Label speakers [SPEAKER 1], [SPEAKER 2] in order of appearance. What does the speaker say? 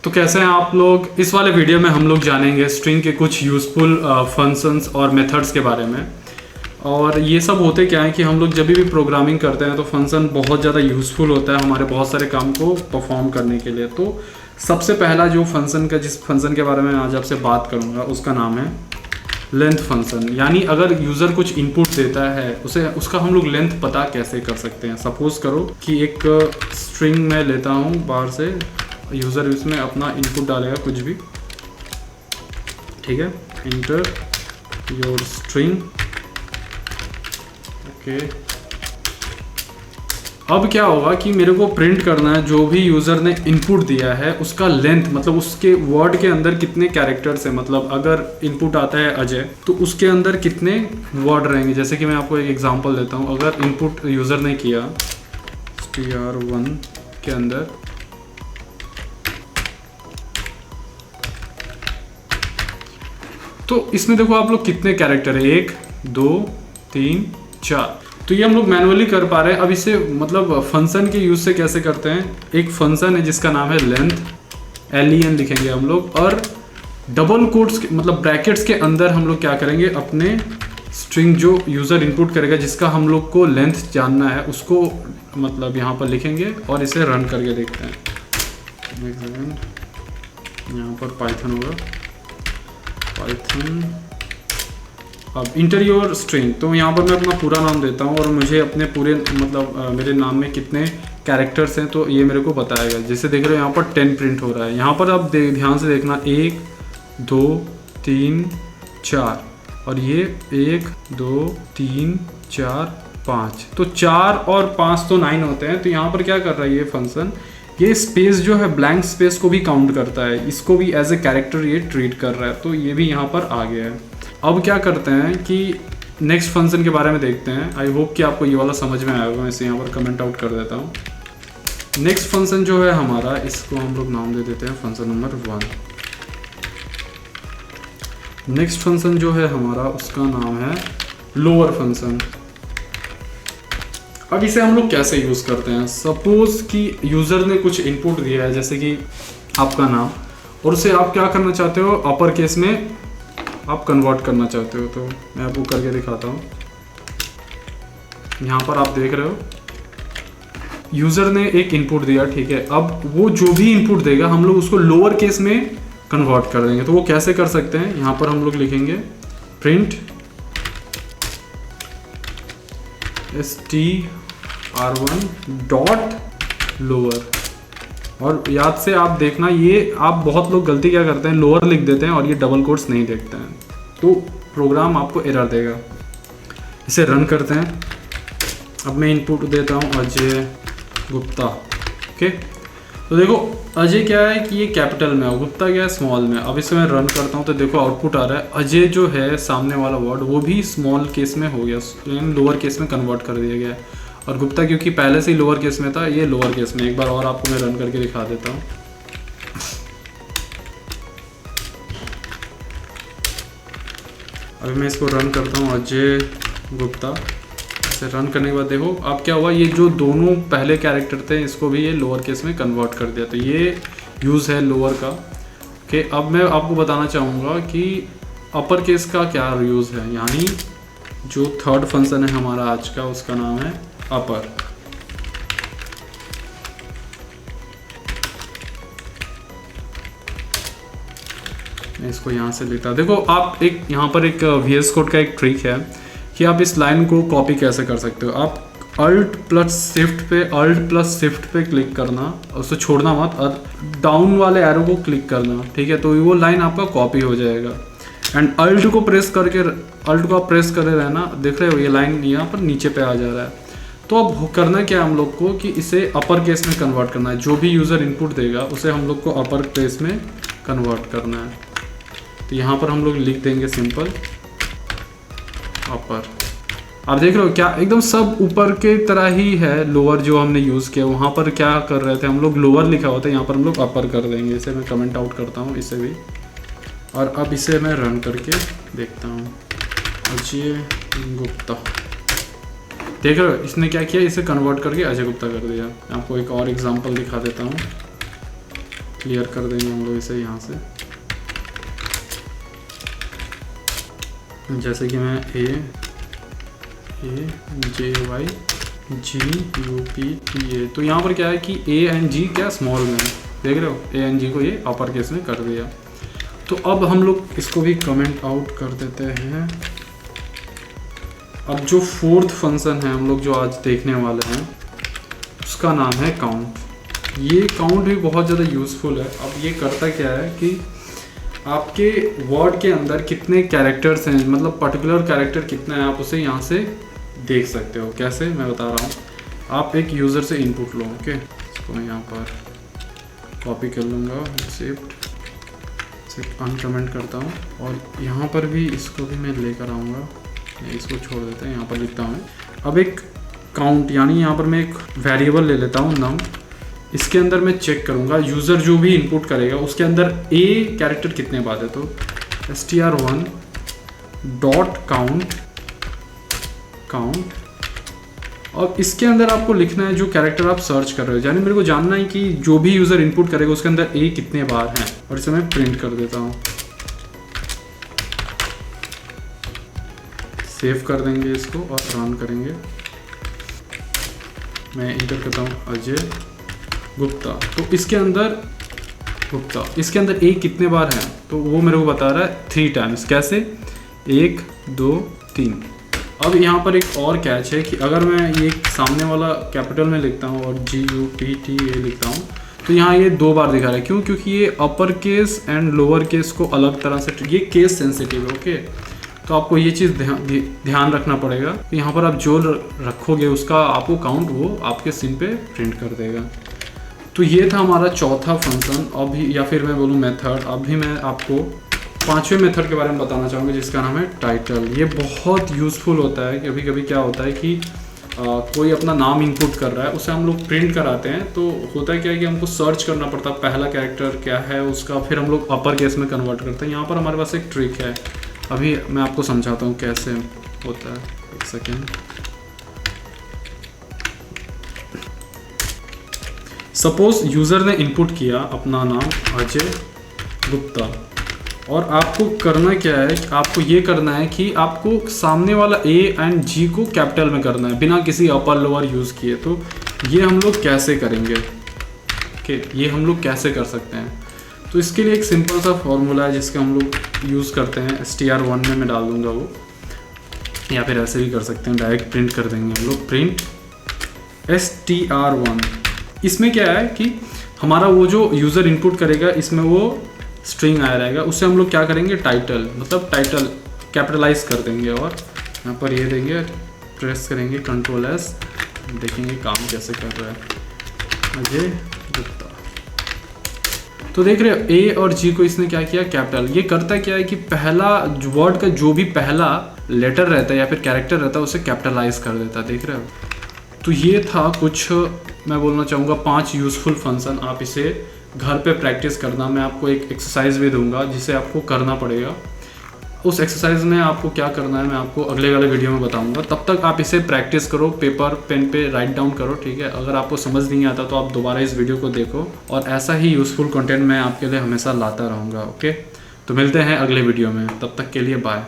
[SPEAKER 1] तो कैसे हैं आप लोग। इस वाले वीडियो में हम लोग जानेंगे स्ट्रिंग के कुछ यूज़फुल फंक्शंस और मेथड्स के बारे में। और ये सब होते क्या है कि हम लोग जब भी प्रोग्रामिंग करते हैं तो फंक्शन बहुत ज़्यादा यूज़फुल होता है हमारे बहुत सारे काम को परफॉर्म करने के लिए। तो सबसे पहला जो जिस फंक्शन के बारे में आज आपसे बात करूँगा उसका नाम है लेंथ फंक्शन। यानी अगर यूज़र कुछ इनपुट देता है उसका हम लोग लेंथ पता कैसे कर सकते हैं। सपोज करो कि एक स्ट्रिंग मैं लेता हूँ बाहर से, यूज़र इसमें अपना इनपुट डालेगा कुछ भी, ठीक है, इंटर योर स्ट्रिंग, ओके। अब क्या होगा कि मेरे को प्रिंट करना है जो भी यूज़र ने इनपुट दिया है उसका लेंथ, मतलब उसके वर्ड के अंदर कितने कैरेक्टर्स हैं। मतलब अगर इनपुट आता है अजय तो उसके अंदर कितने वर्ड रहेंगे। जैसे कि मैं आपको एक एग्जांपल देता हूँ। अगर इनपुट यूज़र ने किया str1 के अंदर तो इसमें देखो आप लोग कितने कैरेक्टर है, 1 2 3 4। तो ये हम लोग मैनुअली कर पा रहे हैं। अब इसे मतलब फंक्शन के यूज से कैसे करते हैं। एक फंक्शन है जिसका नाम है लेंथ, len लिखेंगे हम लोग, और डबल कोट्स मतलब ब्रैकेट्स के अंदर हम लोग क्या करेंगे, अपने स्ट्रिंग जो यूज़र इनपुट करेगा जिसका हम लोग को लेंथ जानना है उसको मतलब यहाँ पर लिखेंगे और इसे रन करके देखते हैं। एक सेकेंड, यहाँ पर पाइथन होगा, पाइथन। अब इंटर योर स्ट्रिंग, तो यहाँ पर मैं अपना पूरा नाम देता हूँ और मुझे अपने पूरे मतलब मेरे नाम में कितने कैरेक्टर्स हैं तो ये मेरे को बताएगा। जैसे देख रहे हो यहाँ पर 10 प्रिंट हो रहा है। यहाँ पर आप ध्यान से देखना, 1 2 3 4 और ये 1 2 3 4 5। तो 4 और 5 तो 9 होते हैं। तो यहाँ पर क्या कर रहा है ये फंक्शन, ये स्पेस जो है ब्लैंक स्पेस को भी काउंट करता है, इसको भी एज ए कैरेक्टर ये ट्रीट कर रहा है। तो ये भी यहाँ पर आ गया है। अब क्या करते हैं कि नेक्स्ट फंक्शन के बारे में देखते हैं। आई होप कि आपको ये वाला समझ में आया होगा। मैं इसे यहाँ पर कमेंट आउट कर देता हूँ। नेक्स्ट फंक्शन जो है हमारा, इसको हम लोग नाम दे देते हैं फंक्शन नंबर 1। नेक्स्ट फंक्शन जो है हमारा उसका नाम है लोअर फंक्शन। अब इसे हम लोग कैसे यूज़ करते हैं। सपोज कि यूज़र ने कुछ इनपुट दिया है जैसे कि आपका नाम, और उसे आप क्या करना चाहते हो, अपर केस में आप कन्वर्ट करना चाहते हो। तो मैं आपको करके दिखाता हूँ। यहाँ पर आप देख रहे हो यूज़र ने एक इनपुट दिया, ठीक है। अब वो जो भी इनपुट देगा हम लोग उसको लोअर केस में कन्वर्ट कर देंगे। तो वो कैसे कर सकते हैं, यहाँ पर हम लोग लिखेंगे प्रिंट str1 डॉट लोअर। और याद से आप देखना, ये आप बहुत लोग गलती क्या करते हैं, लोअर लिख देते हैं और ये डबल कोट्स नहीं देखते हैं, तो प्रोग्राम आपको एरर देगा। इसे रन करते हैं। अब मैं इनपुट देता हूँ अजय गुप्ता, ओके। तो देखो अजय क्या है कि ये कैपिटल में है, गुप्ता क्या है स्मॉल में। अब इसे मैं रन करता हूँ तो देखो आउटपुट आ रहा है, अजय जो है सामने वाला वर्ड वो भी स्मॉल केस में हो गया, लोअर केस में कन्वर्ट कर दिया गया है। और गुप्ता क्योंकि पहले से ही लोअर केस में था, ये लोअर केस में। एक बार और आपको मैं रन करके दिखा देता हूँ। अभी मैं इसको रन करता हूँ अजय गुप्ता। इसे रन करने के बाद देखो अब क्या हुआ, ये जो दोनों पहले कैरेक्टर थे इसको भी ये लोअर केस में कन्वर्ट कर दिया। तो ये यूज़ है लोअर का, ओके। अब मैं आपको बताना चाहूँगा कि अपर केस का क्या यूज़ है। यानी जो थर्ड फंक्शन है हमारा आज का, उसका नाम है अपर। मैं इसको यहाँ से लेता, देखो आप एक यहाँ पर एक VS कोड का एक ट्रिक है कि आप इस लाइन को कॉपी कैसे कर सकते हो। आप Alt प्लस शिफ्ट पे क्लिक करना, उसको छोड़ना मत, और डाउन वाले एरो को क्लिक करना, ठीक है। तो वो लाइन आपका कॉपी हो जाएगा। एंड Alt को आप प्रेस करे रहना, देख रहे हो ये लाइन यहाँ पर नीचे पे आ जा रहा है। तो अब करना क्या है हम लोग को कि इसे अपर केस में कन्वर्ट करना है। जो भी यूज़र इनपुट देगा उसे हम लोग को अपर केस में कन्वर्ट करना है। तो यहाँ पर हम लोग लिख देंगे सिंपल अपर। आप देख रहे हो क्या एकदम सब ऊपर के तरह ही है। लोअर जो हमने यूज़ किया वहाँ पर क्या कर रहे थे हम लोग, लोअर लिखा होता है, यहाँ पर हम लोग अपर कर देंगे। इसे मैं कमेंट आउट करता हूँ इसे भी, और अब इसे मैं रन करके देखता हूँ अजय गुप्ता। देख रहे हो इसने क्या किया, इसे कन्वर्ट करके अजय गुप्ता कर दिया। मैं आपको एक और एग्जांपल दिखा देता हूँ। क्लियर कर देंगे हम लोग इसे यहाँ से। जैसे कि मैं AJYGUPTA, तो यहाँ पर क्या है कि A एंड G क्या स्मॉल में है, देख रहे हो, A एंड G को ये अपर केस में कर दिया। तो अब हम लोग इसको भी कमेंट आउट कर देते हैं। अब जो फोर्थ फंक्शन है हम लोग जो आज देखने वाले हैं उसका नाम है काउंट। ये काउंट भी बहुत ज़्यादा यूज़फुल है। अब ये करता क्या है कि आपके वर्ड के अंदर कितने कैरेक्टर्स हैं, मतलब पर्टिकुलर कैरेक्टर कितना है, आप उसे यहाँ से देख सकते हो। कैसे, मैं बता रहा हूँ। आप एक यूज़र से इनपुट लो, ओके, इसको मैं यहाँ पर कॉपी कर लूँगा, सिर्फ अनकमेंट करता हूँ, और यहाँ पर भी इसको भी मैं लेकर आऊँगा, इसको छोड़ देते हैं, यहाँ पर लिखता हूँ। अब एक काउंट, यानी यहाँ पर मैं एक वेरिएबल ले लेता हूँ नम, इसके अंदर मैं चेक करूँगा यूज़र जो भी इनपुट करेगा उसके अंदर A कैरेक्टर कितने बार है। तो str1 डॉट काउंट, और इसके अंदर आपको लिखना है जो कैरेक्टर आप सर्च कर रहे हो, यानी मेरे को जानना है कि जो भी यूज़र इनपुट करेगा उसके अंदर A कितने बार हैं, और इसे मैं प्रिंट कर देता हूँ। सेव कर देंगे इसको और रन करेंगे। मैं इंटर करता हूँ अजय गुप्ता, तो इसके अंदर गुप्ता, इसके अंदर A कितने बार है, तो वो मेरे को बता रहा है 3 टाइम्स। कैसे, 1 2 3। अब यहाँ पर एक और कैच है कि अगर मैं ये सामने वाला कैपिटल में लिखता हूँ और GUPTA लिखता हूँ तो यहाँ ये 2 बार दिखा रहा है। क्यों? क्योंकि ये upper case and lower case को अलग तरह से, ये केस सेंसिटिव है, ओके। तो आपको ये चीज़ ध्यान रखना पड़ेगा। तो यहाँ पर आप जो रखोगे उसका आपको काउंट वो आपके सिम पे प्रिंट कर देगा। तो ये था हमारा चौथा फंक्शन, अभी, या फिर मैं बोलूँ मेथड। अभी मैं आपको 5वें मेथड के बारे में बताना चाहूँगा जिसका नाम है टाइटल। ये बहुत यूज़फुल होता है। कभी कभी क्या होता है कि कोई अपना नाम इनपुट कर रहा है, उसे हम लोग प्रिंट कराते हैं, तो होता है क्या है कि हमको सर्च करना पड़ता है पहला कैरेक्टर क्या है उसका, फिर हम लोग अपर केस में कन्वर्ट करते हैं। यहाँ पर हमारे पास एक ट्रिक है, अभी मैं आपको समझाता हूँ कैसे होता है। एक सेकेंड। सपोज यूज़र ने इनपुट किया अपना नाम अजय गुप्ता, और आपको करना क्या है, आपको ये करना है कि आपको सामने वाला A एंड G को कैपिटल में करना है बिना किसी अपर लोअर यूज़ किए। तो ये हम लोग कैसे करेंगे, ओके, ये हम लोग कैसे कर सकते हैं। तो इसके लिए एक सिंपल सा फॉर्मूला है जिसका हम लोग यूज़ करते हैं। str1 में मैं डाल दूंगा वो, या फिर ऐसे भी कर सकते हैं, डायरेक्ट प्रिंट कर देंगे हम लोग, प्रिंट str1। इसमें क्या है कि हमारा वो जो यूज़र इनपुट करेगा इसमें वो स्ट्रिंग आया रहेगा, उससे हम लोग क्या करेंगे, टाइटल, मतलब टाइटल कैपिटलाइज कर देंगे, और यहाँ पर ये देंगे, प्रेस करेंगे Ctrl+S, देखेंगे काम कैसे कर रहा है अजय गुप्ता। तो देख रहे हो A और G को इसने क्या किया, कैपिटल। ये करता क्या है कि पहला वर्ड का जो भी पहला लेटर रहता है या फिर कैरेक्टर रहता है उसे कैपिटलाइज कर देता है, देख रहे हो। तो ये था कुछ, मैं बोलना चाहूँगा 5 यूज़फुल फंक्शन। आप इसे घर पे प्रैक्टिस करना। मैं आपको एक एक्सरसाइज भी दूंगा जिसे आपको करना पड़ेगा। उस एक्सरसाइज में आपको क्या करना है मैं आपको अगले वाले वीडियो में बताऊंगा। तब तक आप इसे प्रैक्टिस करो, पेपर पेन पे राइट डाउन करो, ठीक है। अगर आपको समझ नहीं आता तो आप दोबारा इस वीडियो को देखो, और ऐसा ही यूज़फुल कंटेंट मैं आपके लिए हमेशा लाता रहूँगा, ओके। तो मिलते हैं अगले वीडियो में, तब तक के लिए बाय।